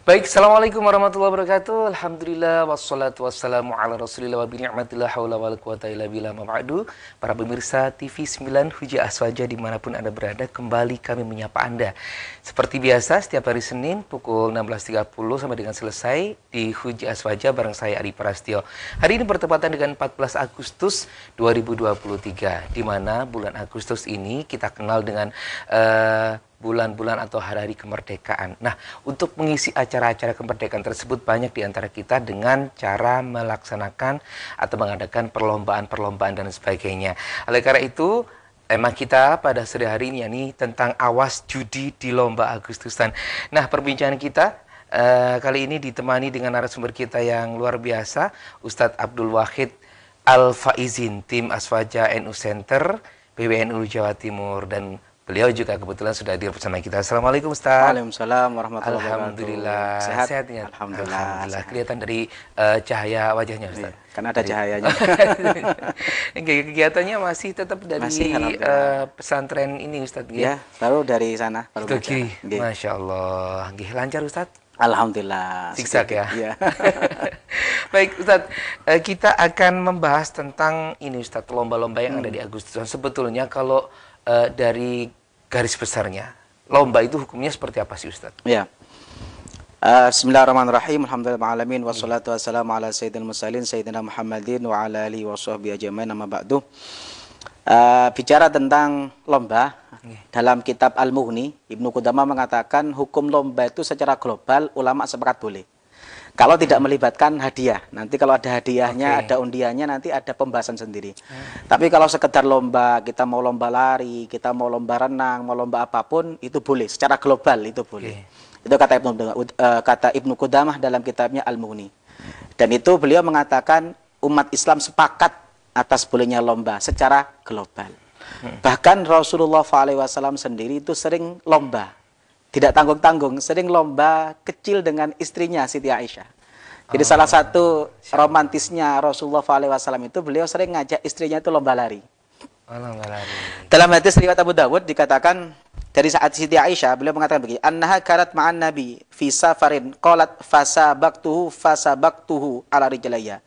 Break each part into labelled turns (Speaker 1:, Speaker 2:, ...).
Speaker 1: Baik, Assalamualaikum warahmatullahi wabarakatuh. Alhamdulillah, wassalatu wassalamu ala rasulillah wa bini'matillah hawla wa la quwata illa billah ma ba'du. Para pemirsa TV 9 Hujah Aswaja dimanapun Anda berada, kembali kami menyapa Anda. Seperti biasa, setiap hari Senin pukul 16.30 sampai dengan selesai di Hujah Aswaja bareng saya Ari Prastio. Hari ini bertepatan dengan 14 Agustus 2023, di mana bulan Agustus ini kita kenal dengan bulan-bulan atau hari-hari kemerdekaan. Nah, untuk mengisi acara-acara kemerdekaan tersebut banyak di antara kita dengan cara melaksanakan atau mengadakan perlombaan-perlombaan dan sebagainya. Oleh karena itu, tema kita pada sore hari ini yakni tentang awas judi di lomba Agustusan. Nah, perbincangan kita kali ini ditemani dengan narasumber kita yang luar biasa, Ustadz Abdul Wahid Al-Faizin, tim Aswaja NU Center, PWNU Jawa Timur, dan beliau juga kebetulan sudah hadir bersama kita. Assalamualaikum Ustaz.
Speaker 2: Waalaikumsalam warahmatullahi wabarakatuh.
Speaker 1: Alhamdulillah. Sehat ya?
Speaker 2: Alhamdulillah.
Speaker 1: Kelihatan dari cahaya wajahnya Ustaz.
Speaker 2: Kan ada cahayanya.
Speaker 1: Kegiatannya masih tetap dari pesantren ini Ustaz.
Speaker 2: Ya, baru dari sana.
Speaker 1: Baru Masya Allah. Lancar Ustaz?
Speaker 2: Alhamdulillah.
Speaker 1: Zigzag ya?
Speaker 2: Iya.
Speaker 1: Baik Ustaz, kita akan membahas tentang ini Ustaz, lomba-lomba yang ada di Agustusan. Sebetulnya kalau dari garis besarnya, lomba itu hukumnya seperti apa sih Ustaz?
Speaker 2: Ya. Bismillahirrahmanirrahim. Alhamdulillahirrahmanirrahim. Wassalatu wassalamu ala sayyidina mursalin sayyidina Muhammadin wa ala alihi wa sahbihi ajma'in, amma ba'du. Bicara tentang lomba, dalam kitab Al-Mughni, Ibnu Qudamah mengatakan hukum lomba itu secara global ulama sepakat boleh. Kalau tidak melibatkan hadiah, nanti kalau ada hadiahnya, ada undiannya, nanti ada pembahasan sendiri. Tapi kalau sekedar lomba, kita mau lomba lari, kita mau lomba renang, mau lomba apapun, itu boleh. Secara global itu boleh. Itu kata Ibnu Qudamah dalam kitabnya Al-Mughni. Dan itu beliau mengatakan umat Islam sepakat atas bolehnya lomba secara global. Bahkan Rasulullah SAW sendiri itu sering lomba. Tidak tanggung-tanggung, sering lomba kecil dengan istrinya Siti Aisyah. Jadi salah satu romantisnya Rasulullah SAW itu beliau sering ngajak istrinya itu lomba lari.
Speaker 1: Lomba lari.
Speaker 2: Dalam hadis riwayat Abu Dawud dikatakan dari saat Siti Aisyah beliau mengatakan begini, annaha karat ma'an nabi fi safarin qalat fasabaqtuhu ala rijlayya.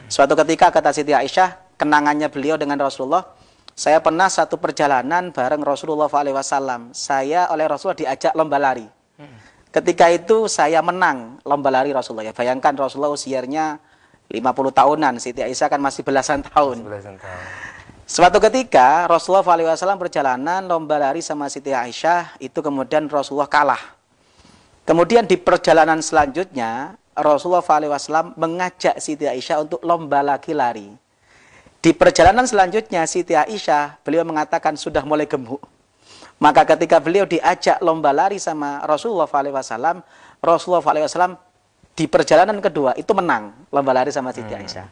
Speaker 2: Suatu ketika kata Siti Aisyah, kenangannya beliau dengan Rasulullah, saya pernah satu perjalanan bareng Rasulullah SAW. Saya oleh Rasulullah diajak lomba lari. Ketika itu saya menang lomba lari Rasulullah. Ya, bayangkan Rasulullah usianya 50 tahunan. Siti Aisyah kan masih belasan tahun. Suatu ketika Rasulullah SAW perjalanan lomba lari sama Siti Aisyah. Itu kemudian Rasulullah kalah. Kemudian di perjalanan selanjutnya Rasulullah SAW mengajak Siti Aisyah untuk lomba lagi lari. Di perjalanan selanjutnya Siti Aisyah beliau mengatakan sudah mulai gemuk. Maka ketika beliau diajak lomba lari sama Rasulullah SAW, Rasulullah SAW di perjalanan kedua itu menang lomba lari sama Siti Aisyah.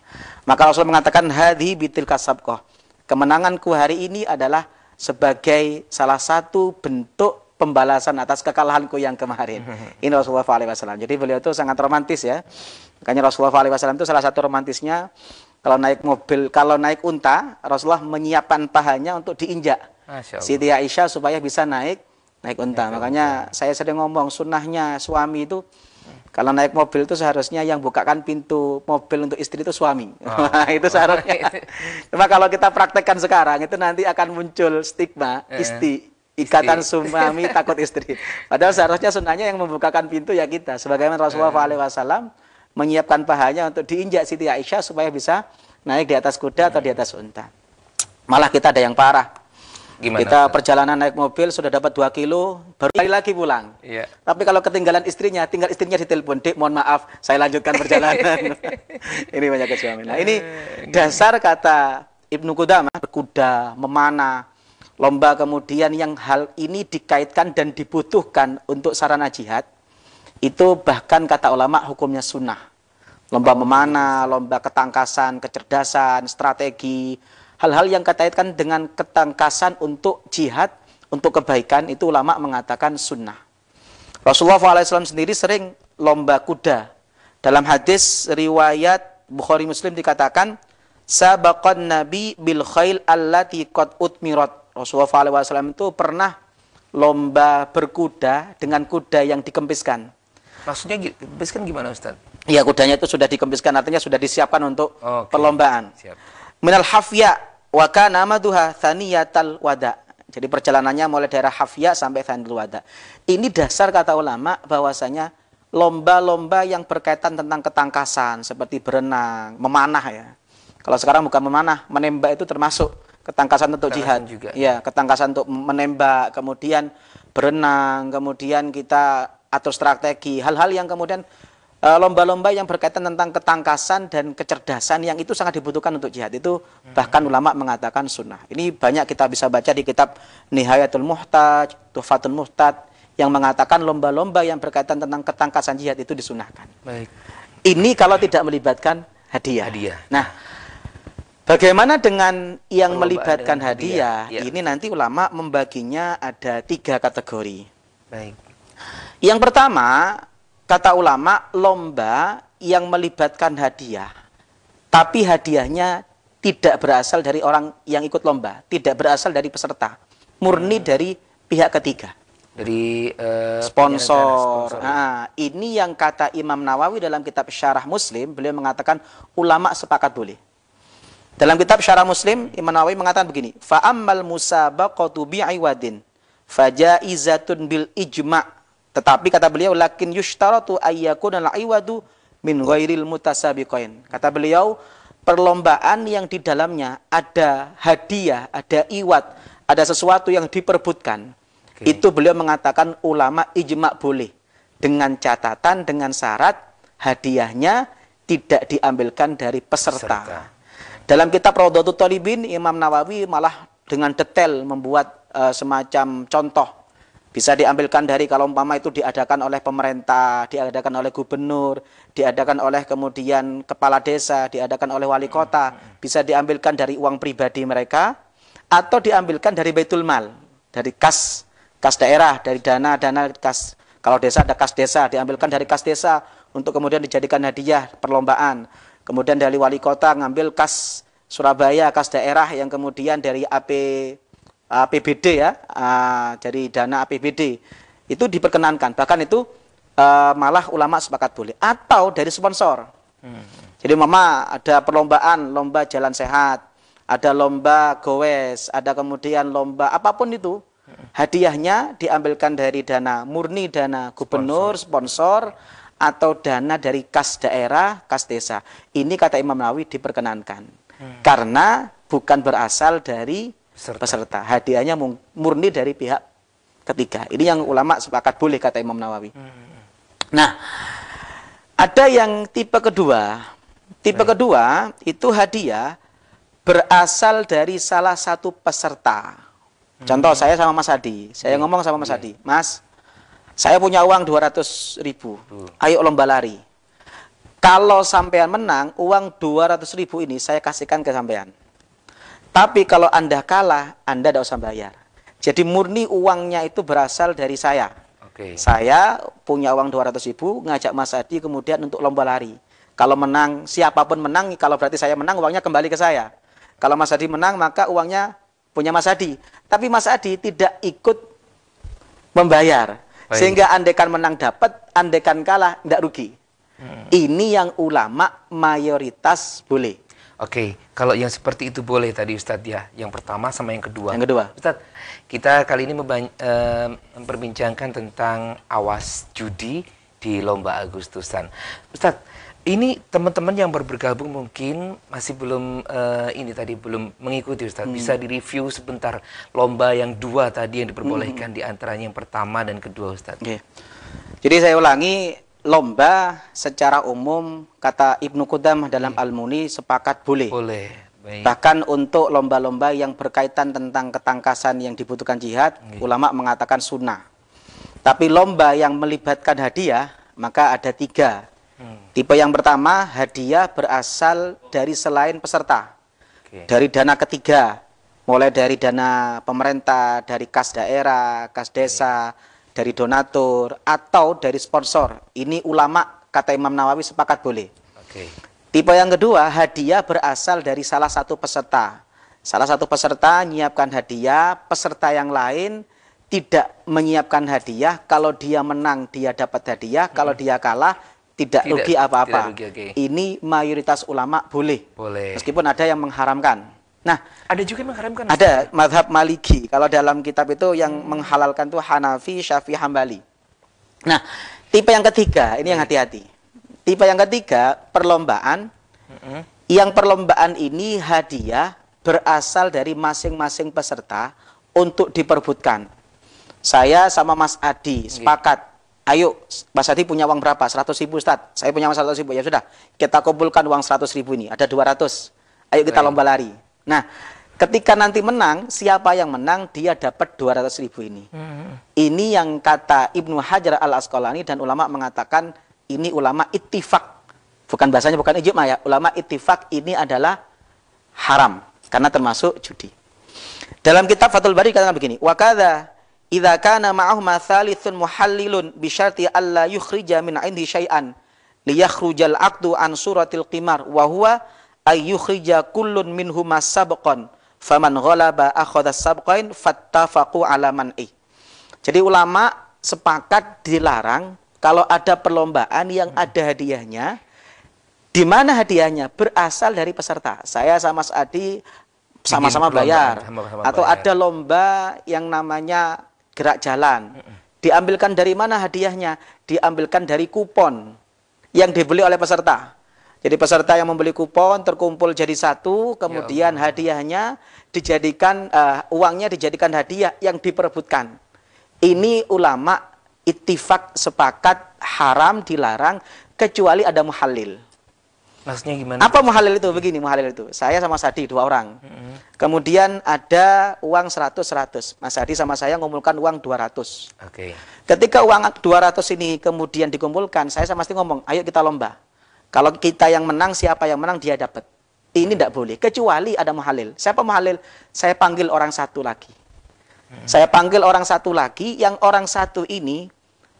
Speaker 2: Maka Rasulullah mengatakan hadhi bitil kasabqah. Kemenanganku hari ini adalah sebagai salah satu bentuk pembalasan atas kekalahanku yang kemarin. Ini Rasulullah SAW. Jadi beliau itu sangat romantis ya. Makanya Rasulullah SAW itu salah satu romantisnya, kalau naik mobil, kalau naik unta, Rasulullah menyiapkan pahanya untuk diinjak Siti Aisyah supaya bisa naik unta. Makanya saya sering ngomong, sunnahnya suami itu kalau naik mobil itu seharusnya yang bukakan pintu mobil untuk istri itu suami. Itu seharusnya. Cuma kalau kita praktekkan sekarang, itu nanti akan muncul stigma ikatan suami takut istri. Padahal seharusnya sunnahnya yang membukakan pintu ya kita. Sebagaimana Rasulullah SAW menyiapkan pahanya untuk diinjak Siti Aisyah supaya bisa naik di atas kuda atau di atas unta. Malah kita ada yang parah. Gimana? Kita perjalanan naik mobil sudah dapat 2 kilo, baru lagi pulang. Iya. Tapi kalau ketinggalan istrinya, tinggal istrinya ditelepon, "Dek, mohon maaf, saya lanjutkan perjalanan." Ini banyak suami. Nah, ini dasar kata Ibnu Qudamah, berkuda, memanah, lomba kemudian yang hal ini dikaitkan dan dibutuhkan untuk sarana jihad. Itu bahkan kata ulama hukumnya sunnah. Lomba memanah, lomba ketangkasan, kecerdasan, strategi, hal-hal yang dikaitkan dengan ketangkasan untuk jihad, untuk kebaikan, itu ulama mengatakan sunnah. Rasulullah SAW sendiri sering lomba kuda. Dalam hadis riwayat Bukhari Muslim dikatakan, sabaqan nabi bil khail allati qad utmirat. Rasulullah SAW itu pernah lomba berkuda dengan kuda yang dikempiskan.
Speaker 1: Maksudnya kempeskan gimana Ustaz?
Speaker 2: Ya, kudanya itu sudah dikempiskan, artinya sudah disiapkan untuk perlombaan.
Speaker 1: Siap.
Speaker 2: Minal hafya wa kana amaduha thaniyatal wada. Jadi perjalanannya mulai daerah Hafya sampai Thaniyatul Wada. Ini dasar kata ulama bahwasanya lomba-lomba yang berkaitan tentang ketangkasan seperti berenang, memanah ya. Kalau sekarang bukan memanah, menembak itu termasuk ketangkasan untuk jihad.
Speaker 1: Juga.
Speaker 2: Ya, ketangkasan untuk menembak, kemudian berenang, kemudian kita atur strategi, hal-hal yang kemudian lomba-lomba yang berkaitan tentang ketangkasan dan kecerdasan yang itu sangat dibutuhkan untuk jihad. Itu bahkan ulama mengatakan sunnah. Ini banyak kita bisa baca di kitab Nihayatul Muhtaj, Tuhfatul Muhtad yang mengatakan lomba-lomba yang berkaitan tentang ketangkasan jihad itu disunahkan.
Speaker 1: Baik.
Speaker 2: Ini kalau tidak melibatkan hadiah. Nah, bagaimana dengan yang melibatkan hadiah?
Speaker 1: Ya.
Speaker 2: Ini nanti ulama membaginya ada 3 kategori.
Speaker 1: Baik.
Speaker 2: Yang pertama, kata ulama, lomba yang melibatkan hadiah, tapi hadiahnya tidak berasal dari orang yang ikut lomba, tidak berasal dari peserta, murni dari pihak ketiga.
Speaker 1: Dari
Speaker 2: sponsor. Nah, ini yang kata Imam Nawawi dalam kitab Syarah Muslim, beliau mengatakan ulama sepakat boleh. Dalam kitab Syarah Muslim, Imam Nawawi mengatakan begini, fa'ammal musabaqatu bi'iwadin fajaizatun bil ijma'. Tetapi kata beliau, lakin yushtaratu ayyakuna al-iwadu min ghairil mutasabiqain. Kata beliau, perlombaan yang di dalamnya ada hadiah, ada iwad, ada sesuatu yang diperbutkan. Itu beliau mengatakan ulama ijma' boleh. Dengan catatan, dengan syarat hadiahnya tidak diambilkan dari peserta. Dalam kitab Raudhatul Thalibin, Imam Nawawi malah dengan detail membuat semacam contoh. Bisa diambilkan dari kalau umpama itu diadakan oleh pemerintah, diadakan oleh gubernur, diadakan oleh kemudian kepala desa, diadakan oleh wali kota. Bisa diambilkan dari uang pribadi mereka, atau diambilkan dari Baitul Mal, dari kas daerah, dari dana kas. Kalau desa ada kas desa, diambilkan dari kas desa untuk kemudian dijadikan hadiah perlombaan. Kemudian dari wali kota ngambil kas Surabaya, kas daerah yang kemudian dari APBD ya, dari dana APBD itu diperkenankan. Bahkan itu malah ulama sepakat boleh. Atau dari sponsor. Jadi mama ada perlombaan, lomba jalan sehat, ada lomba goes, ada kemudian lomba apapun itu. Hadiahnya diambilkan dari dana murni, dana gubernur, sponsor, atau dana dari kas daerah, kas desa. Ini kata Imam Nawawi diperkenankan. Karena bukan berasal dari peserta. Hadiahnya murni dari pihak ketiga. Ini yang ulama sepakat boleh kata Imam Nawawi. Nah, ada yang tipe kedua. Tipe kedua itu hadiah berasal dari salah satu peserta. Contoh saya sama Mas Hadi. Saya ngomong sama Mas Hadi, Mas, saya punya uang 200.000. Ayo lomba lari. Kalau sampean menang, uang 200.000 ini saya kasihkan ke sampean. Tapi kalau Anda kalah, Anda tidak usah bayar. Jadi murni uangnya itu berasal dari saya. Saya punya uang 200.000, ngajak Mas Hadi kemudian untuk lomba lari. Kalau menang, siapapun menang, kalau berarti saya menang, uangnya kembali ke saya. Kalau Mas Hadi menang, maka uangnya punya Mas Hadi. Tapi Mas Hadi tidak ikut membayar. Sehingga andekan menang dapat, andekan kalah tidak rugi. Ini yang ulama mayoritas boleh.
Speaker 1: Kalau yang seperti itu boleh tadi Ustadz ya. Yang pertama sama yang kedua.
Speaker 2: Yang kedua.
Speaker 1: Ustadz, kita kali ini memperbincangkan tentang awas judi di lomba Agustusan. Ustadz, ini teman-teman yang baru bergabung mungkin masih belum belum mengikuti Ustadz. Bisa direview sebentar lomba yang 2 tadi yang diperbolehkan di antaranya yang pertama dan kedua Ustadz.
Speaker 2: Jadi saya ulangi, lomba secara umum kata Ibnu Qudamah dalam Al-Muni sepakat boleh. Bahkan untuk lomba-lomba yang berkaitan tentang ketangkasan yang dibutuhkan jihad, ulama mengatakan sunnah. Tapi lomba yang melibatkan hadiah, maka ada 3. Tipe yang pertama, hadiah berasal dari selain peserta. Dari dana ketiga, mulai dari dana pemerintah, dari kas daerah, kas desa, dari donatur, atau dari sponsor. Ini ulama, kata Imam Nawawi, sepakat boleh. Tipe yang kedua, hadiah berasal dari salah satu peserta. Salah satu peserta menyiapkan hadiah, peserta yang lain tidak menyiapkan hadiah, kalau dia menang dia dapat hadiah, kalau dia kalah tidak rugi apa-apa. Ini mayoritas ulama boleh. Meskipun ada yang mengharamkan. Nah,
Speaker 1: ada juga yang mengharamkan.
Speaker 2: Ada mazhab Maliki. Kalau dalam kitab itu yang menghalalkan itu Hanafi, Syafi'i, Hambali. Nah, tipe yang ketiga, ini yang hati-hati. Tipe yang ketiga, perlombaan. Yang perlombaan ini hadiah berasal dari masing-masing peserta untuk diperbutkan. Saya sama Mas Adi sepakat. Ayo, Mas Adi punya uang berapa? 100.000 Ustaz. Saya punya uang 100.000. Ya sudah, kita kumpulkan uang 100.000 ini. Ada 200. Ayo kita lomba lari. Nah, ketika nanti menang, siapa yang menang, dia dapat 200.000 ini. Ini yang kata Ibnu Hajar al-Asqalani dan ulama mengatakan, ini ulama ittifaq. Bukan bahasanya, bukan ijma ya. Ulama ittifaq ini adalah haram. Karena termasuk judi. Dalam kitab Fathul Bari katakan begini. Wa kadza idza kana ma'ahu mathalithun muhallilun bi syarti alla yukhrija min 'indi syai'an liyakhrujal 'aqdu an suratil qimar wa huwa ay yukhrija kullun minhuma sabqan faman ghalaba akhadha sabqain fattafaqu 'ala man'i. Jadi ulama sepakat dilarang kalau ada perlombaan yang ada hadiahnya. Di mana hadiahnya? Berasal dari peserta. Saya sama Mas Adi sama-sama bayar. Atau ada lomba yang namanya gerak jalan. Diambilkan dari mana hadiahnya? Diambilkan dari kupon yang dibeli oleh peserta. Jadi peserta yang membeli kupon terkumpul jadi satu, kemudian hadiahnya dijadikan, uangnya dijadikan hadiah yang diperebutkan. Ini ulama ittifaq sepakat haram, dilarang, kecuali ada muhallil.
Speaker 1: Maksudnya gimana?
Speaker 2: Apa muhallil itu? Begini muhallil itu. Saya sama Sadi, 2 orang. Kemudian ada uang 100. Mas Sadi sama saya ngumpulkan uang 200. Ketika uang 200 ini kemudian dikumpulkan, saya sama Sadi ngomong, ayo kita lomba. Kalau kita yang menang, siapa yang menang dia dapat. Ini tidak boleh. Kecuali ada muhallil. Siapa muhallil? Saya panggil orang satu lagi. Saya panggil orang satu lagi, yang orang satu ini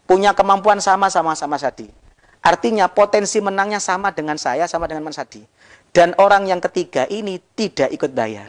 Speaker 2: punya kemampuan sama Sadi. Artinya potensi menangnya sama dengan saya, sama dengan Mas Hadi. Dan orang yang ketiga ini tidak ikut bayar.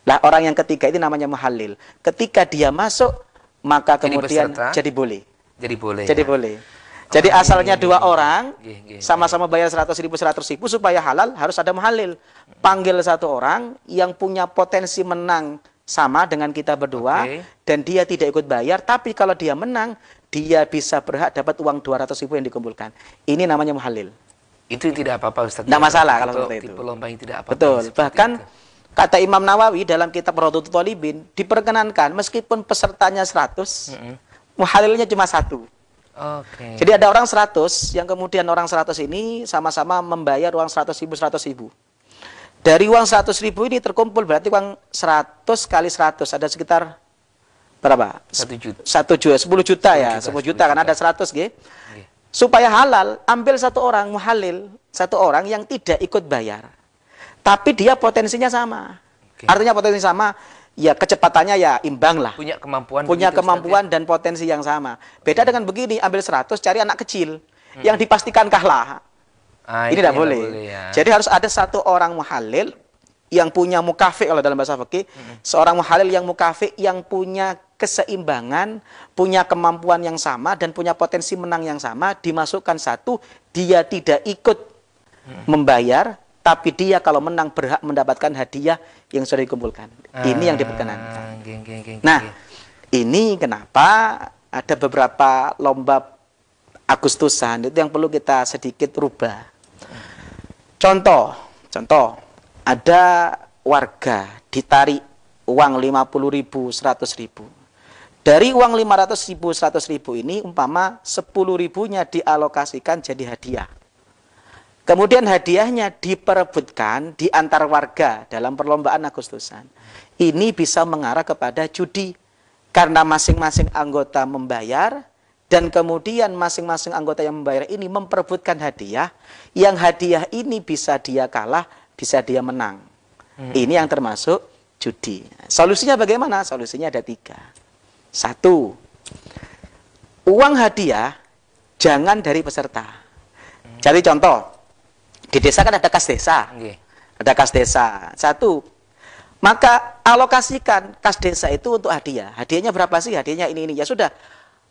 Speaker 2: Lah orang yang ketiga ini namanya muhallil. Ketika dia masuk, maka kemudian jadi boleh. Jadi boleh. Jadi asalnya 2 orang sama-sama bayar 100.000 supaya halal harus ada muhallil. Panggil 1 orang yang punya potensi menang sama dengan kita berdua dan dia tidak ikut bayar, tapi kalau dia menang dia bisa berhak dapat uang 200.000 yang dikumpulkan. Ini namanya muhallil.
Speaker 1: Itu tidak apa-apa Ustaz.
Speaker 2: Tidak masalah kalau seperti itu.
Speaker 1: Lomba ini tidak apa-apa.
Speaker 2: Betul. Bahkan kata Imam Nawawi dalam kitab Rawdatul Thalibin diperkenankan meskipun pesertanya 100, muhallilnya cuma 1. Jadi ada orang 100 yang kemudian orang 100 ini sama-sama membayar uang 100.000. Dari uang 100.000 ini terkumpul berarti uang 100 kali 100 ada sekitar berapa?
Speaker 1: 1 juta.
Speaker 2: 1 juta, 10 juta ya. 10 juta kan ada 100 gitu. Supaya halal, ambil 1 orang muhallil, 1 orang yang tidak ikut bayar. Tapi dia potensinya sama. Artinya potensi sama, ya kecepatannya ya imbang lah.
Speaker 1: Punya kemampuan.
Speaker 2: Punya kemampuan dan potensi yang sama. Beda dengan begini, ambil 100 cari anak kecil yang dipastikan kalah. Ini tidak boleh. Jadi harus ada 1 orang muhallil yang punya mukafi kalau dalam bahasa fikih, seorang muhallil yang mukafi yang punya keseimbangan, punya kemampuan yang sama dan punya potensi menang yang sama, dimasukkan 1, dia tidak ikut membayar, tapi dia kalau menang berhak mendapatkan hadiah yang sudah dikumpulkan. Ini yang diperkenankan. Nah, ini kenapa ada beberapa lomba Agustusan itu yang perlu kita sedikit rubah. Contoh, ada warga ditarik uang 50.000, 100.000. Dari uang 500.000, 100.000 ini umpama 10.000-nya dialokasikan jadi hadiah. Kemudian hadiahnya diperebutkan di antar warga dalam perlombaan Agustusan. Ini bisa mengarah kepada judi karena masing-masing anggota membayar dan kemudian masing-masing anggota yang membayar ini memperebutkan hadiah, yang hadiah ini bisa dia kalah, bisa dia menang. Ini yang termasuk judi. Solusinya bagaimana? Solusinya ada 3. 1, uang hadiah jangan dari peserta. Jadi contoh, di desa kan ada kas desa. Ada kas desa. 1, Maka alokasikan kas desa itu untuk hadiah. Hadiahnya berapa sih? Hadiahnya ini. Ya sudah,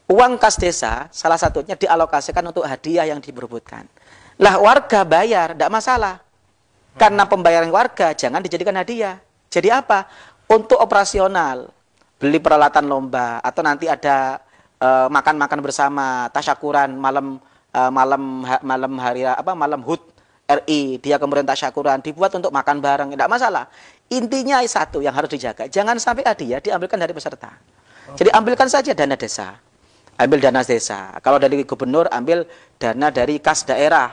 Speaker 2: uang kas desa salah satunya dialokasikan untuk hadiah yang diperebutkan. Lah warga bayar, tidak masalah. Karena pembayaran warga jangan dijadikan hadiah. Jadi apa? Untuk operasional, beli peralatan lomba, atau nanti ada makan-makan bersama, tasyakuran malam hari malam HUT RI, dia kemudian tasyakuran, dibuat untuk makan bareng, tidak masalah. Intinya satu yang harus dijaga, jangan sampai hadiah diambilkan dari peserta. Jadi ambilkan saja dana desa, ambil dana desa. Kalau dari gubernur, ambil dana dari kas daerah.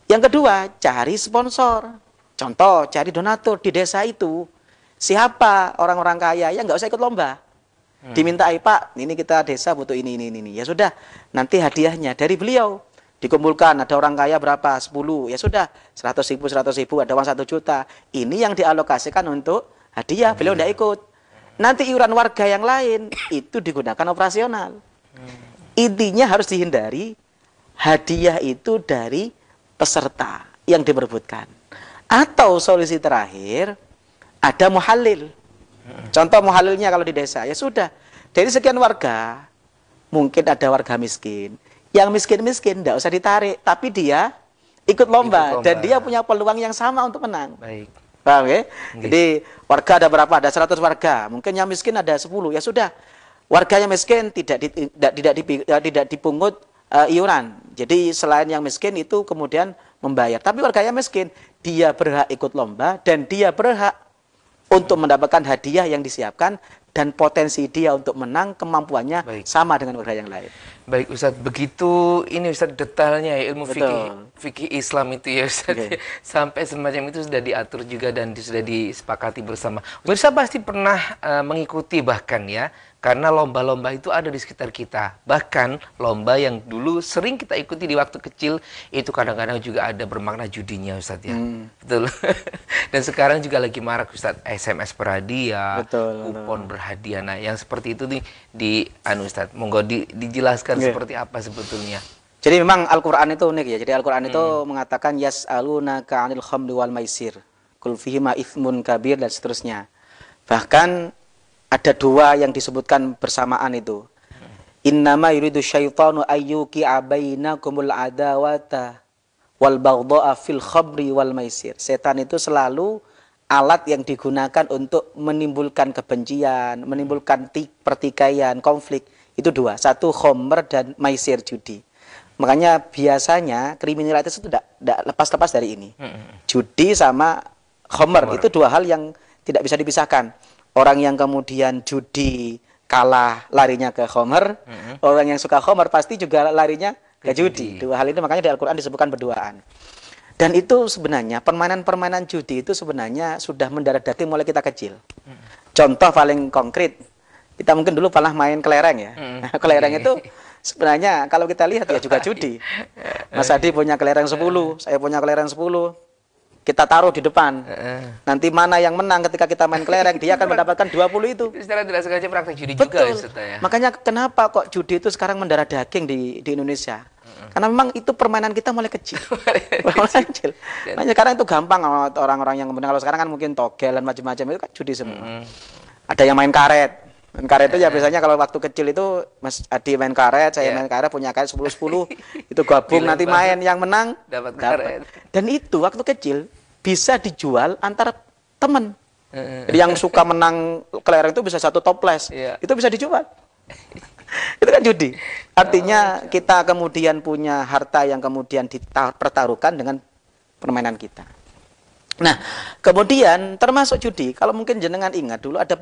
Speaker 2: Yang kedua, cari sponsor. Contoh, cari donatur di desa itu. Siapa orang-orang kaya yang nggak usah ikut lomba. Dimintai, Pak, ini kita desa butuh ini. Ya sudah, nanti hadiahnya dari beliau. Dikumpulkan, ada orang kaya berapa? 10. Ya sudah, 100 ribu, ada uang 1 juta. Ini yang dialokasikan untuk hadiah, beliau tidak ikut. Nanti iuran warga yang lain, itu digunakan operasional. Intinya harus dihindari, hadiah itu dari peserta yang diperebutkan. Atau solusi terakhir, ada muhalil. Contoh muhalilnya kalau di desa, ya sudah, dari sekian warga, mungkin ada warga miskin. Yang miskin-miskin tidak usah ditarik, tapi dia ikut lomba, dan dia punya peluang yang sama untuk menang.
Speaker 1: Baik.
Speaker 2: Paham ya? Jadi warga ada berapa? Ada 100 warga. Mungkin yang miskin ada 10. Ya sudah. Warga yang miskin tidak dipungut iuran. Jadi selain yang miskin itu kemudian membayar. Tapi warga yang miskin, dia berhak ikut lomba dan dia berhak untuk mendapatkan hadiah yang disiapkan, dan potensi dia untuk menang kemampuannya sama dengan warga yang lain.
Speaker 1: Baik Ustadz, begitu ini Ustadz detailnya ya, ilmu fikih Islam itu ya Ustadz. Sampai semacam itu sudah diatur juga dan sudah disepakati bersama. Pemirsa pasti pernah mengikuti bahkan ya, karena lomba-lomba itu ada di sekitar kita. Bahkan lomba yang dulu sering kita ikuti di waktu kecil, itu kadang-kadang juga ada bermakna judinya Ustadz ya. Betul. Dan sekarang juga lagi marak Ustadz, SMS berhadiah, kupon berhadiah. Nah yang seperti itu nih Ustadz, monggo dijelaskan seperti apa sebetulnya.
Speaker 2: Jadi memang Al-Quran itu unik ya. Jadi Al-Quran itu mengatakan yas'alunaka 'anil khamri wal maisir, qul fihima ithmun kabir, dan seterusnya. Bahkan ada dua yang disebutkan bersamaan itu. Innama yuridu syaitanu ayyuqi'a bainakumul adawata wal baghdha'a fil khamri wal maisir. Setan itu selalu alat yang digunakan untuk menimbulkan kebencian, menimbulkan pertikaian, konflik. Itu dua. Satu, khamr, dan maisir, judi. Makanya biasanya kriminalitas itu tidak lepas-lepas dari ini. Judi sama khamr itu dua hal yang tidak bisa dipisahkan. Orang yang kemudian judi kalah larinya ke khamr, orang yang suka khamr pasti juga larinya ke judi. Dua hal itu makanya di Al-Quran disebutkan berduaan. Dan itu sebenarnya permainan-permainan judi itu sebenarnya sudah mendarah daging mulai kita kecil. Contoh paling konkret, kita mungkin dulu pernah main kelereng ya. Kelereng itu sebenarnya kalau kita lihat ya juga judi. Mas Adi punya kelereng 10, saya punya kelereng 10. Kita taruh di depan. Nanti mana yang menang ketika kita main kelereng, dia akan mendapatkan 20 itu.
Speaker 1: Secara tidak sengaja praktek judi
Speaker 2: Betul.
Speaker 1: juga Ustadz ya.
Speaker 2: Makanya kenapa kok judi itu sekarang mendarah daging di Indonesia? Karena memang itu permainan kita mulai kecil. Mulai kecil. Makanya sekarang itu gampang orang-orang yang kemudian, kalau sekarang kan mungkin togel dan macam-macam itu kan judi semua. Ada yang main karet. Main karet itu ya biasanya kalau waktu kecil itu Mas Adi main karet, saya main karet, punya karet 10-10. Itu gabung nanti main, yang menang
Speaker 1: dapat karet.
Speaker 2: Dan itu waktu kecil bisa dijual antar teman. Jadi yang suka menang kelereng itu bisa satu toples. Itu bisa dijual. Itu kan judi. Artinya kita kemudian punya harta yang kemudian dipertaruhkan dengan permainan kita. Nah, kemudian termasuk judi, kalau mungkin jenengan ingat dulu ada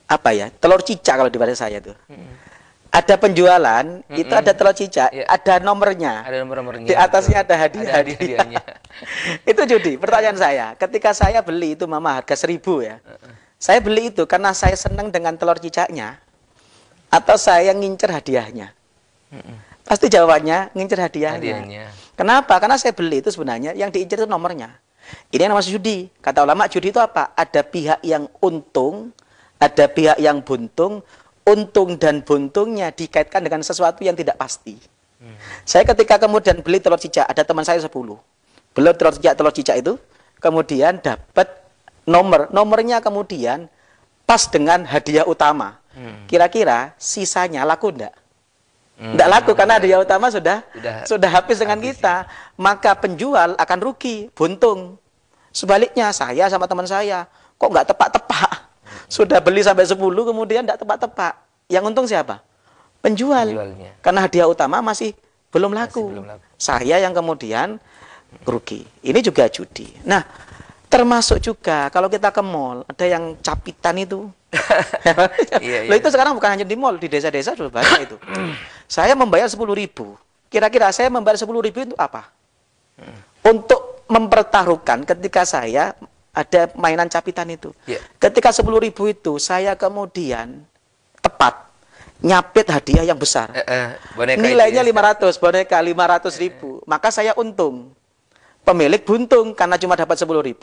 Speaker 2: apa ya? Telur cicak kalau di bahasa saya tuh. Ada penjualan, itu ada telur cicak, ada nomornya.
Speaker 1: Ada nomor-nomornya.
Speaker 2: Di atasnya ada hadiah.
Speaker 1: Ada hadiahnya.
Speaker 2: Itu judi. Pertanyaan saya, ketika saya beli itu mama harga 1.000 ya. Saya beli itu karena saya senang dengan telur cicaknya, atau saya ngincer hadiahnya? Pasti jawabannya ngincer hadiahnya. Kenapa? Karena saya beli itu sebenarnya yang diincer itu nomornya. Ini yang namanya judi. Kata ulama, judi itu apa? Ada pihak yang untung, ada pihak yang buntung. Untung dan buntungnya dikaitkan dengan sesuatu yang tidak pasti. Saya ketika kemudian beli telur cicak, ada teman saya 10. Beli telur cicak itu, kemudian dapat nomornya kemudian pas dengan hadiah utama. Kira-kira sisanya laku enggak? Enggak laku karena hadiah utama sudah habis dengan kita. Maka penjual akan rugi, buntung. Sebaliknya saya sama teman saya, kok nggak tepak-tepak? Sudah beli sampai 10 kemudian nggak tepak-tepak. Yang untung siapa? Penjualnya. Karena hadiah utama masih belum laku. Saya yang kemudian rugi. Ini juga judi. Nah, termasuk juga kalau kita ke mall, ada yang capitan itu. Loh, itu sekarang bukan hanya di mall, di desa-desa sudah banyak itu. Saya membayar 10.000. Kira-kira saya membayar 10.000 itu apa? Untuk mempertaruhkan ketika saya ada mainan capitan itu. Ketika 10.000 itu saya kemudian tepat nyapit hadiah yang besar. Nilainya 500, boneka 500.000. Maka saya untung. Pemilik buntung karena cuma dapat 10.000,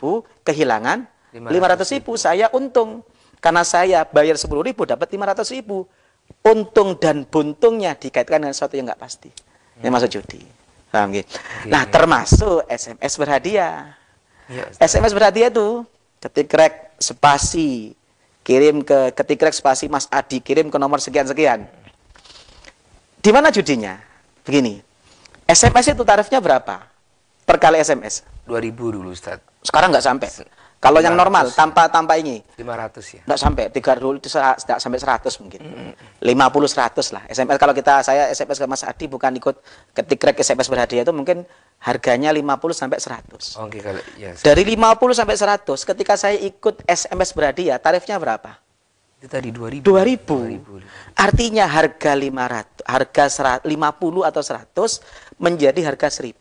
Speaker 2: kehilangan 500.000. Saya untung karena saya bayar 10.000 dapat 500.000. Untung dan buntungnya dikaitkan dengan sesuatu yang nggak pasti. Ini masuk judi. Paham gitu? Nah, termasuk SMS berhadiah. SMS berhadiah itu ketikrek spasi kirim ke ketikrek spasi Mas Adi, kirim ke nomor sekian-sekian. Di mana judinya? Begini. SMS itu tarifnya berapa? Per kali SMS.
Speaker 1: 2.000 dulu, Ustaz.
Speaker 2: Sekarang nggak sampai. Kalau yang normal tanpa ini
Speaker 1: 500 ya.
Speaker 2: Nggak sampai 30 itu nggak sampai 100 mungkin. 50-100 lah. SMS kalau saya SMS ke Mas Adi bukan ikut ketikrek SMS berhadiah itu mungkin harganya 50 sampai 100.
Speaker 1: Oke, kalau ya.
Speaker 2: Dari 50 sampai 100 ketika saya ikut SMS berhadiah tarifnya berapa?
Speaker 1: Itu tadi 2.000.
Speaker 2: 2.000. Artinya harga 50 atau 100 menjadi harga 1.000.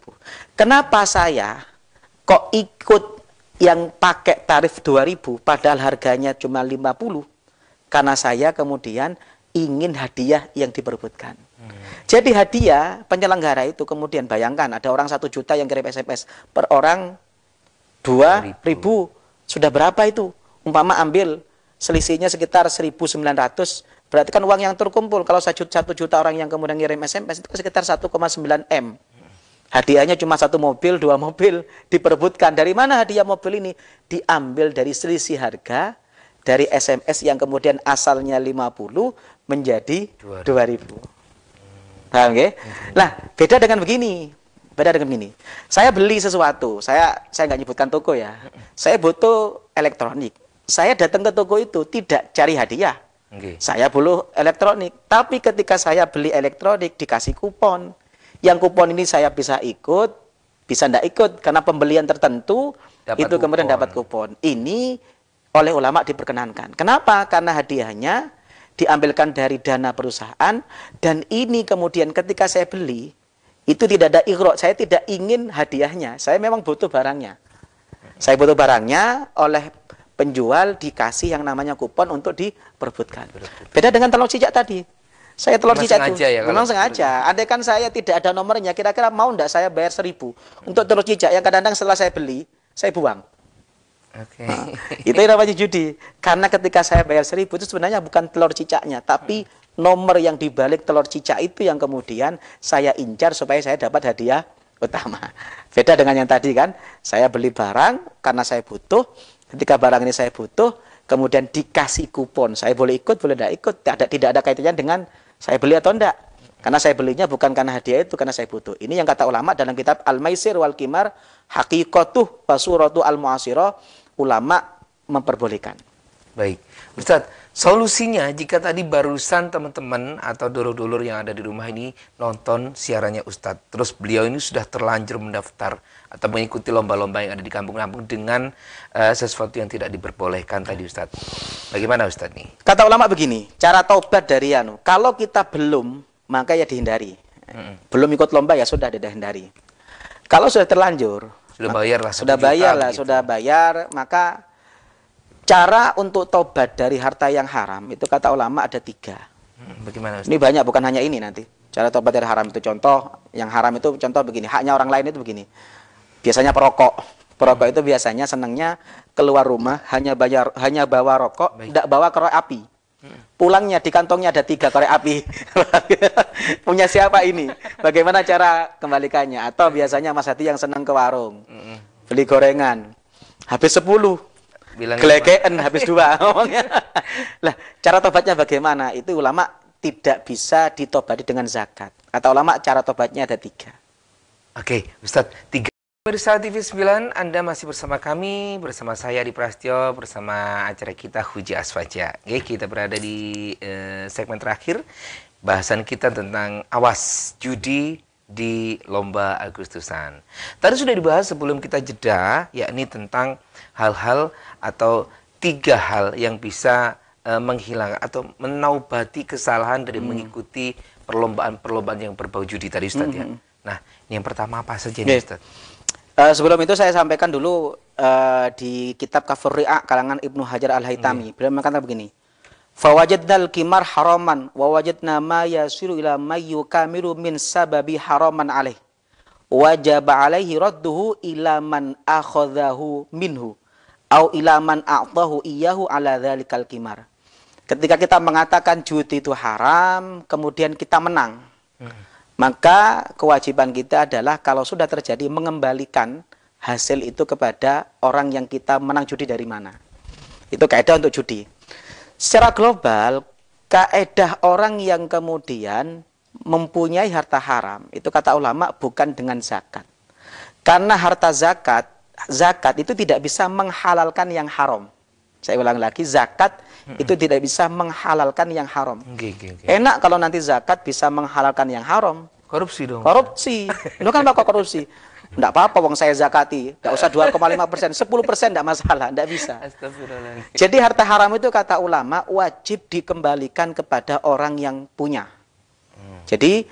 Speaker 2: Kenapa saya kok ikut yang pakai tarif 2.000 padahal harganya cuma 50? Karena saya kemudian ingin hadiah yang diperebutkan. Jadi hadiah penyelenggara itu kemudian bayangkan ada orang 1 juta yang kirim SMS, per orang 2.000. Sudah berapa itu? Umpama ambil selisihnya sekitar 1.900, berarti kan uang yang terkumpul kalau 1 juta orang yang kemudian ngirim SMS itu sekitar 1,9 M. Hadiahnya cuma 1 mobil, 2 mobil diperebutkan. Dari mana hadiah mobil ini? Diambil dari selisih harga dari SMS yang kemudian asalnya 50 menjadi 2.000. Paham nggih? Nah, beda dengan begini. Saya beli sesuatu, saya nggak nyebutkan toko ya. Saya butuh elektronik. Saya datang ke toko itu tidak cari hadiah. Saya butuh elektronik. Tapi ketika saya beli elektronik dikasih kupon. Yang kupon ini saya bisa ikut, bisa ndak ikut karena pembelian tertentu itu kemudian dapat kupon. Ini oleh ulama diperkenankan. Kenapa? Karena hadiahnya diambilkan dari dana perusahaan dan ini kemudian ketika saya beli itu tidak ada ighra, saya tidak ingin hadiahnya. Saya memang butuh barangnya. Saya butuh barangnya, oleh penjual dikasih yang namanya kupon untuk diperebutkan. Beda dengan telur cicak tadi. Saya telur cicak itu memang sengaja. Andai kan saya tidak ada nomornya, kira-kira mau enggak saya bayar 1.000 untuk telur cicak yang kadang-kadang setelah saya beli, saya buang. Nah, itu namanya judi. Karena ketika saya bayar 1.000 itu sebenarnya bukan telur cicaknya, tapi nomor yang dibalik telur cicak itu yang kemudian saya incar supaya saya dapat hadiah utama. Beda dengan yang tadi kan, saya beli barang karena saya butuh. Ketika barang ini saya butuh, kemudian dikasih kupon. Saya boleh ikut, boleh tidak ikut. Tidak ada kaitannya dengan saya beli atau enggak. Karena saya belinya bukan karena hadiah itu, karena saya butuh. Ini yang kata ulama dalam kitab Al-Maisir wal Qimar, Haqiqatuh Basuratu Al-Mu'asirah, ulama memperbolehkan.
Speaker 1: Baik. Ustadz, solusinya jika tadi barusan teman-teman atau dulur-dulur yang ada di rumah ini nonton siarannya Ustadz, terus beliau ini sudah terlanjur mendaftar atau mengikuti lomba-lomba yang ada di kampung-kampung dengan sesuatu yang tidak diperbolehkan tadi Ustadz. Bagaimana Ustadz nih?
Speaker 2: Kata ulama begini, cara taubat dari kalau kita belum, maka ya dihindari. Belum ikut lomba ya sudah dihindari. Kalau sudah terlanjur,
Speaker 1: sudah bayar lah,
Speaker 2: sudah bayar, maka cara untuk taubat dari harta yang haram itu kata ulama ada 3.
Speaker 1: Bagaimana Ustaz?
Speaker 2: Ini banyak, bukan hanya ini nanti. Cara taubat dari haram itu contoh, yang haram itu contoh begini, haknya orang lain itu begini. Biasanya perokok itu biasanya senangnya keluar rumah hanya bawa rokok, tidak bawa korek api. Pulangnya di kantongnya ada 3 korek api. Punya siapa ini? Bagaimana cara kembalikannya? Atau biasanya Mas Hadi yang senang ke warung, beli gorengan. habis 10.
Speaker 1: Bilang
Speaker 2: Geleken habis 2 ngomongnya. Lah, cara tobatnya bagaimana? Itu ulama tidak bisa ditobati dengan zakat. Kata ulama cara tobatnya ada 3.
Speaker 1: Oke, Ustadz, 3. Pemirsa TV 9, Anda masih bersama kami, bersama saya di Prasetyo, bersama acara kita Hujah Aswaja. Oke, kita berada di segmen terakhir. Bahasan kita tentang awas judi di lomba Agustusan. Tadi sudah dibahas sebelum kita jeda, yakni tentang hal-hal atau 3 hal yang bisa menghilangkan atau menaubati kesalahan dari mengikuti perlombaan-perlombaan yang berbau judi tadi, Ustadz ya. Nah, ini yang pertama apa saja nih, Ustadz?
Speaker 2: Sebelum itu saya sampaikan dulu di kitab Kafur Ri'a kalangan Ibnu Hajar Al-Haytami. Beliau mengatakan begini. Fawajadnal kimar haraman wa wajadna ma yasiru ila mayyu kamiru min sababi haraman alaih. Wajaba alaihi radduhu ila man akhadhahu minhu au ila man a'tahu iyyahu ala dzalikal kimar. Ketika kita mengatakan judi itu haram, kemudian kita menang. Maka kewajiban kita adalah kalau sudah terjadi mengembalikan hasil itu kepada orang yang kita menang judi dari mana. Itu kaidah untuk judi. Secara global, kaidah orang yang kemudian mempunyai harta haram, itu kata ulama bukan dengan zakat. Karena harta zakat itu tidak bisa menghalalkan yang haram. Saya ulang lagi, zakat itu tidak bisa menghalalkan yang haram. Enak kalau nanti zakat bisa menghalalkan yang haram.
Speaker 1: Korupsi dong.
Speaker 2: Korupsi. Lu kan bakal korupsi. Enggak apa-apa wong saya zakati. Enggak usah 2,5%, 10% enggak masalah, enggak bisa.
Speaker 1: Astagfirullahaladzim.
Speaker 2: Jadi harta haram itu kata ulama wajib dikembalikan kepada orang yang punya. Jadi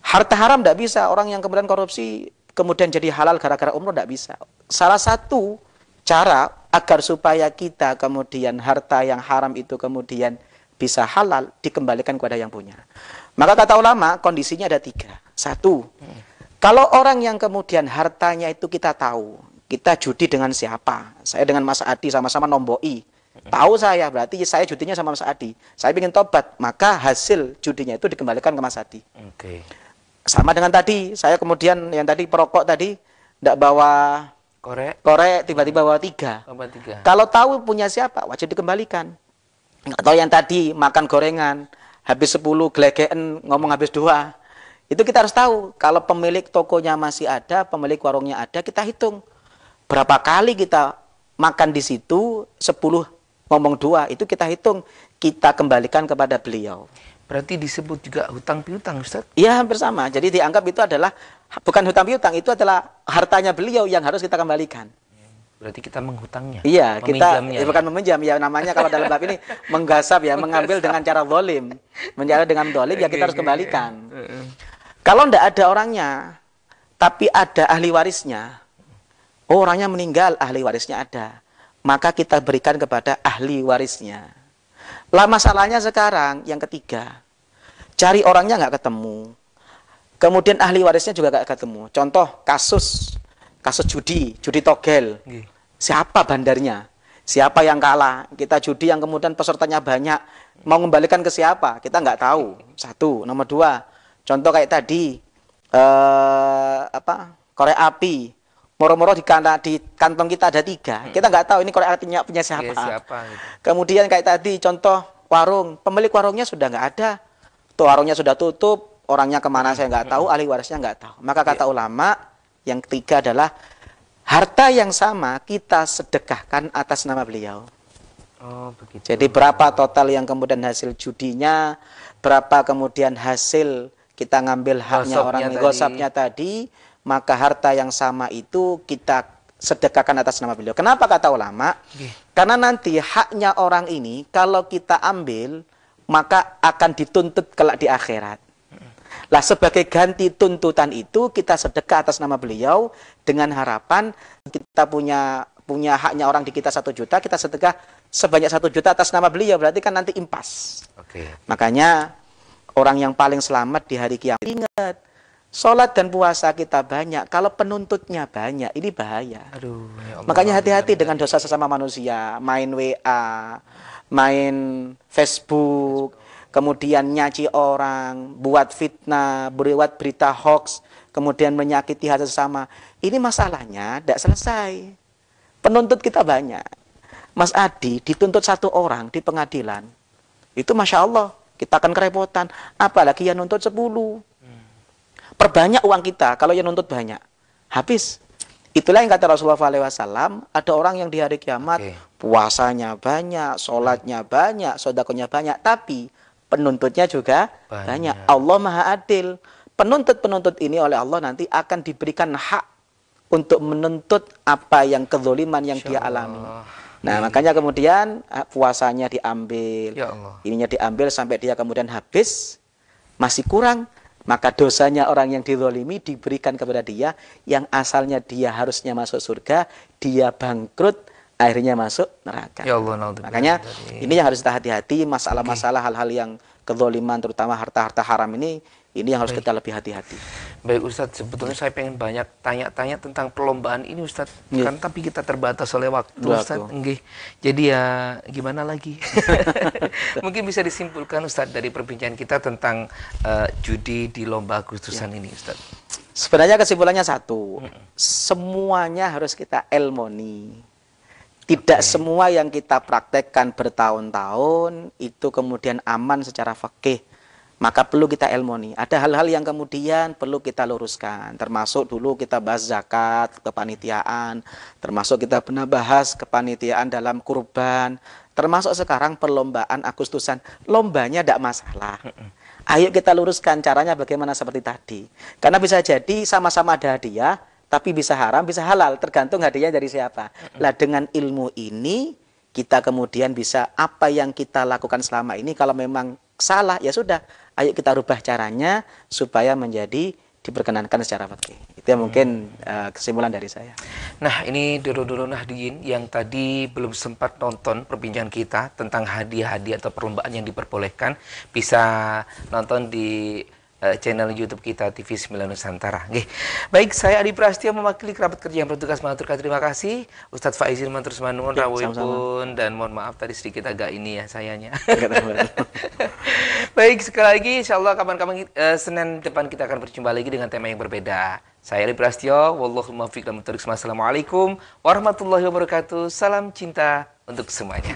Speaker 2: harta haram enggak bisa orang yang kemudian korupsi kemudian jadi halal gara-gara umroh, enggak bisa. Salah satu cara agar supaya kita kemudian harta yang haram itu kemudian bisa halal dikembalikan kepada yang punya. Maka kata ulama kondisinya ada 3. 1, kalau orang yang kemudian hartanya itu kita tahu, kita judi dengan siapa? Saya dengan Mas Adi sama-sama nomboi. Tahu saya, berarti saya judinya sama Mas Adi. Saya ingin tobat, maka hasil judinya itu dikembalikan ke Mas Adi. Sama dengan tadi, saya kemudian yang tadi perokok tadi tidak bawa korek tiba-tiba bawa 3. Kalau tahu punya siapa, wajib dikembalikan. Atau yang tadi makan gorengan, habis 10 gelegeen ngomong habis 2. Itu kita harus tahu, kalau pemilik tokonya masih ada, pemilik warungnya ada, kita hitung. Berapa kali kita makan di situ, 10 ngomong 2, itu kita hitung, kita kembalikan kepada beliau.
Speaker 1: Berarti disebut juga hutang piutang, Ustaz?
Speaker 2: Iya, hampir sama. Jadi dianggap itu adalah, bukan hutang piutang, itu adalah hartanya beliau yang harus kita kembalikan.
Speaker 1: Berarti kita menghutangnya.
Speaker 2: Iya, kita bukan meminjam ya, namanya kalau dalam bab ini menggasap ya, mengambil dengan cara zalim. Menjadi dengan zalim ya kita harus kembalikan. Kalau tidak ada orangnya, tapi ada ahli warisnya. Oh, orangnya meninggal, ahli warisnya ada. Maka kita berikan kepada ahli warisnya. Lah masalahnya sekarang yang ketiga, cari orangnya nggak ketemu. Kemudian ahli warisnya juga nggak ketemu. Contoh kasus judi togel. Siapa bandarnya? Siapa yang kalah? Kita judi yang kemudian pesertanya banyak. Mau mengembalikan ke siapa? Kita nggak tahu. 1. Nomor 2. Contoh kayak tadi, korek api. Moro-moro di kantong kita ada 3. Kita nggak tahu ini korek apinya punya siapa.
Speaker 1: Gitu.
Speaker 2: Kemudian kayak tadi, contoh warung. Pemilik warungnya sudah nggak ada. Tuh warungnya sudah tutup. Orangnya kemana saya nggak tahu. Ahli warisnya nggak tahu. Maka kata ulama, yang ketiga adalah harta yang sama kita sedekahkan atas nama beliau.
Speaker 1: Oh, begitu.
Speaker 2: Jadi berapa total yang kemudian hasil judinya, berapa kemudian hasil kita ngambil haknya orang gosapnya tadi, maka harta yang sama itu kita sedekahkan atas nama beliau. Kenapa kata ulama? Karena nanti haknya orang ini kalau kita ambil, maka akan dituntut kelak di akhirat. Lah sebagai ganti tuntutan itu kita sedekah atas nama beliau dengan harapan kita punya haknya orang di kita 1 juta, kita sedekah sebanyak 1 juta atas nama beliau, berarti kan nanti impas. Makanya orang yang paling selamat di hari kiamat, ingat, sholat dan puasa kita banyak, kalau penuntutnya banyak, ini bahaya.
Speaker 1: Aduh, ya Allah,
Speaker 2: makanya hati-hati dengan dosa sesama manusia, main WA, main Facebook, kemudian nyaci orang, buat fitnah, buat berita hoax, kemudian menyakiti hati sesama. Ini masalahnya tidak selesai. Penuntut kita banyak. Mas Adi dituntut 1 orang di pengadilan. Itu Masya Allah, kita akan kerepotan. Apalagi yang nuntut 10. Perbanyak uang kita kalau yang nuntut banyak. Habis. Itulah yang kata Rasulullah SAW, ada orang yang di hari kiamat puasanya banyak, sholatnya banyak, sodakonya banyak, tapi penuntutnya juga banyak. Allah Maha Adil. Penuntut-penuntut ini oleh Allah nanti akan diberikan hak untuk menuntut apa yang kezoliman yang dia alami. Nah, makanya kemudian puasanya diambil, ininya diambil sampai dia kemudian habis, masih kurang. Maka dosanya orang yang dizolimi diberikan kepada dia, yang asalnya dia harusnya masuk surga, dia bangkrut, akhirnya masuk neraka.
Speaker 1: Ya Allah,
Speaker 2: makanya ini yang harus kita hati-hati, masalah-masalah hal-hal yang kezoliman, terutama harta-harta haram ini yang harus kita lebih hati-hati.
Speaker 1: Baik Ustadz, sebetulnya saya pengen banyak tanya-tanya tentang perlombaan ini Ustadz, kan tapi kita terbatas oleh waktu Ustadz. Jadi ya gimana lagi? Mungkin bisa disimpulkan Ustadz dari perbincangan kita tentang judi di lomba Agustusan ini Ustadz.
Speaker 2: Sebenarnya kesimpulannya satu, semuanya harus kita ilmoni. Tidak semua yang kita praktekkan bertahun-tahun itu kemudian aman secara fikih. Maka perlu kita ilmoni. Ada hal-hal yang kemudian perlu kita luruskan. Termasuk dulu kita bahas zakat, kepanitiaan. Termasuk kita pernah bahas kepanitiaan dalam kurban. Termasuk sekarang perlombaan Agustusan. Lombanya tidak masalah. Ayo kita luruskan caranya bagaimana seperti tadi. Karena bisa jadi sama-sama ada hadiah, tapi bisa haram, bisa halal. Tergantung hadiahnya dari siapa. Lah dengan ilmu ini, kita kemudian bisa apa yang kita lakukan selama ini, kalau memang salah, ya sudah. Ayo kita rubah caranya supaya menjadi diperkenankan secara fikih. Itu yang mungkin kesimpulan dari saya.
Speaker 1: Nah, ini dulu Nahdien yang tadi belum sempat nonton perbincangan kita tentang hadiah-hadiah atau perlombaan yang diperbolehkan, bisa nonton di channel YouTube kita TV 9 Nusantara. Baik, saya Adi Prasetyo mewakili kerabat kerja yang bertugas mengaturkan terima kasih. Ustadz Faizil Mantur Semanun, rawuhipun, dan mohon maaf tadi sedikit agak ini ya sayanya. Baik, sekali lagi insya Allah kapan-kapan Senin depan kita akan berjumpa lagi dengan tema yang berbeda. Saya Adi Prasetyo, wallahul muwaffiq. Assalamualaikum warahmatullahi wabarakatuh. Salam cinta untuk semuanya.